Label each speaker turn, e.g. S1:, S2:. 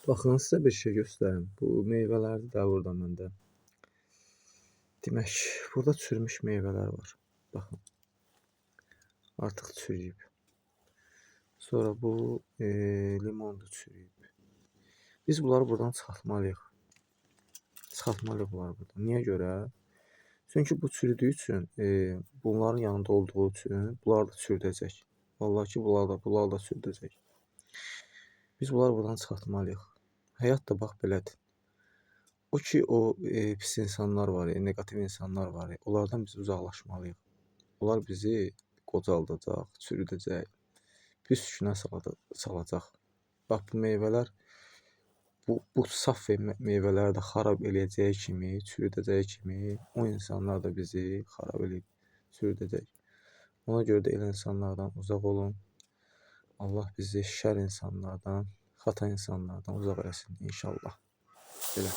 S1: Baxın, sizə bir şey göstərim. Bu meyvələrdir də burada məndə. Demək, burada çürümüş meyvələr var. Baxın, artıq çürüyüb. Sonra bu limondur, çürüyüb. Biz bunları buradan çıxartmalıyıq. Çıxartmalıyıq bunları buradan. Niyə görə? Çünki bu çürüdüyü üçün, bunların yanında olduğu üçün bunlar da çürüdəcək. Vallahi ki, bunlar da çürüdəcək. Biz bunları buradan çıxartmalıyıq. Həyat da bax belədir. O ki, pis insanlar var, neqativ insanlar var, onlardan biz uzaqlaşmalıyıq. Onlar bizi qocaldacaq, çürüdəcək, pis günə salacaq. Bax, bu meyvələr, bu saf meyvələri də xarab eləyəcəyi kimi, çürüdəcəyi kimi, o insanlar da bizi xarab eləyib, çürüdəcək. Ona görə də elə insanlardan uzaq olun. Allah bizi şər insanlardan, xata insanlardan uzaq eləsin inşallah. Belə.